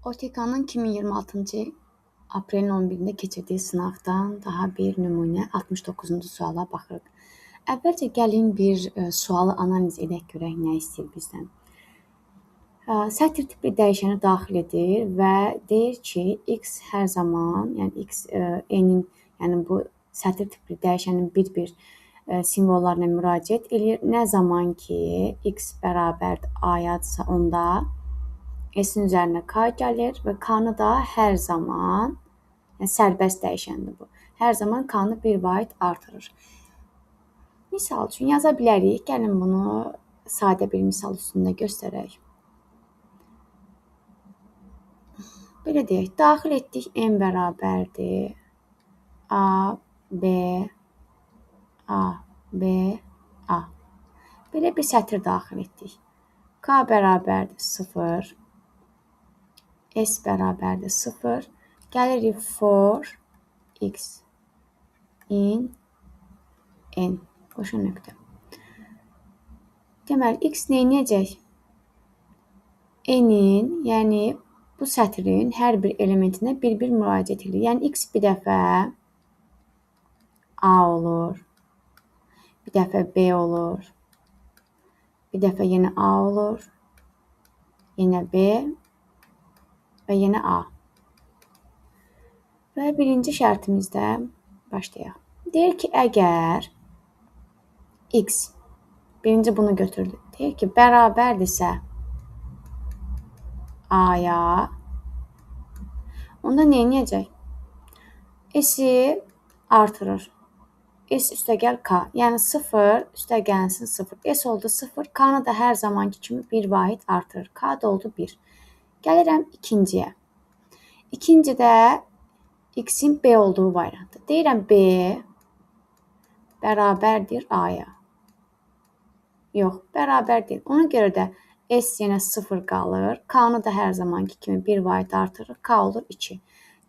OTK-nın 2026-cı il aprelin 11-də keçirdiyi sınavdan daha bir nümunə 69-cu suala baxırıq. Əvvəlcə gəlin bir sualı analiz edək görək nə istəyir bizdən. Sətr tipli dəyişəni daxil edir və deyir ki, x hər zaman, yəni x n-in, yəni bu sətr tipli dəyişənin bir-bir simvollarına müraciət edir. Nə zaman ki, x bərabərdir a-yadsa onda s-in üzərinə k gəlir və k-nı da hər zaman, yəni sərbəst dəyişəndir bu, hər zaman k-nı bir vahid artırır. Misal üçün yaza bilərik. Gəlin bunu sadə bir misal üstündə göstərək. Belə deyək, daxil etdik n bərabərdir a, b, a, b, a. Belə bir sətr daxil etdik. K bərabərdir 0, s bərabərdir 0. Gəlirik for x in n. Qoşa nöqtə. Deməli, x neynəyəcək? N-in, yəni bu sətrin hər bir elementinə bir-bir müraciət edir. Yəni, x bir dəfə a olur, bir dəfə b olur, bir dəfə yenə a olur, yenə b və yenə a. Və birinci şərtimizdə başlayaq. Deyir ki, əgər x, birinci bunu götürdük. Deyir ki, bərabərdirsə a-ya, onda neynəyəcək? S-i artırır. S üstəgəl k, yəni 0 üstəgəlsin 0. S oldu 0, k-nı da hər zamanki kimi bir vahid artırır. K da oldu 1. Gəlirəm ikinciyə. İkincidə x-in b olduğu variantı. Deyirəm b bərabərdir a-ya. Yox, bərabər deyil. Ona görə də s yenə 0 qalır. K-nı da hər zamanki kimi bir vahid artırır. K olur 2.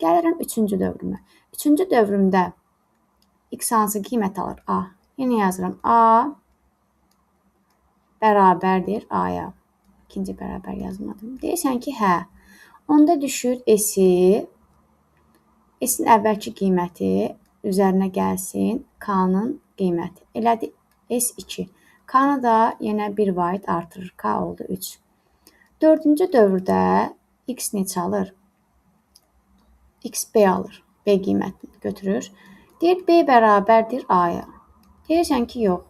Gəlirəm üçüncü dövrümə. Üçüncü dövrümdə x hansı qiymət alır? A. Yenə yazıram. A bərabərdir a-ya. İkinci bərabər yazmadım. Deyirsən ki, hə. Onda düşür s-i, s-in əvvəlki qiyməti üzərinə gəlsin k-nın qiyməti. Elədi s2. K-nı da yenə bir vahid artırır. K oldu 3. Dördüncü dövrdə x neçə alır? X b alır. B qiymətini götürür. Deyir, b bərabərdir a-ya. Deyirsən ki, yox.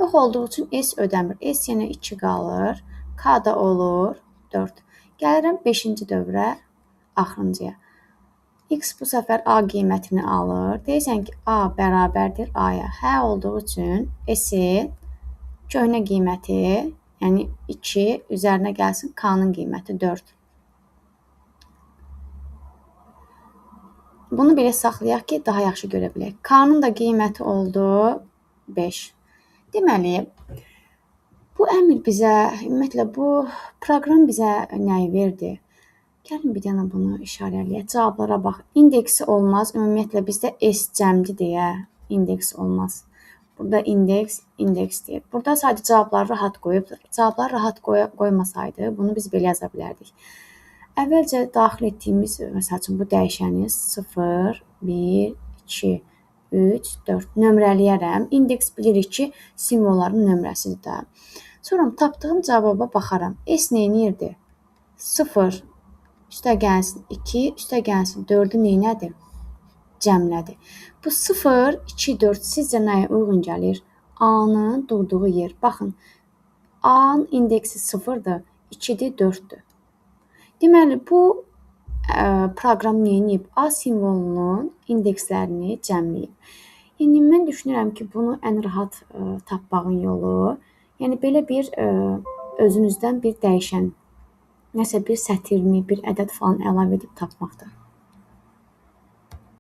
Yox olduğu üçün s ödəmir. S yenə 2 qalır. K da olur 4. Gəlirəm 5-ci dövrə, axırıncıya. X bu səfər a qiymətini alır. Deyirsən ki, a bərabərdir a-ya. Hə olduğu üçün s-in köhnə qiyməti, yəni 2 üzərinə gəlsin k-nın qiyməti 4. Bunu belə saxlayaq ki, daha yaxşı görə bilək. K-nın da qiyməti oldu 5. Deməli, bu əmr bizə, ümumiyyətlə bu proqram bizə nəyi verdi? Gəlin bir dənə bunu işarələyək. Cavablara bax. İndeksi olmaz. Ümumiyyətlə bizdə S cəmli deyə indeks olmaz. Burada indeks deyir. Burada sadəcə cavabları rahat qoyub. Cavabları rahat qoymasaydı, bunu biz belə yaza bilərdik. Əvvəlcə daxil etdiyimiz, məsəl üçün, bu dəyişəni 0, 1, 2, 3, 4 nömrələyərəm. İndeks bilirik ki, simvolların nömrəsidir də. Sonra tapdığım cavaba baxaram. S neyniyirdi? 0 üstəgəlsin 2, üstəgəlsin 4-ü neynədir? Cəmlədir. Bu 0, 2, 4 sizcə nəyə uyğun gəlir? A-nın durduğu yer. Baxın, A-nın indeksi 0-dır, 2-dir, 4-dür. Deməli, bu proqram neyniyib? A simvolunun indekslərini cəmləyib. Yəni, mən düşünürəm ki, bunu ən rahat tapmağın yolu, yəni belə bir özünüzdən bir dəyişən, nəsə bir sətirmi, bir ədəd falan əlavə edib tapmaqdır.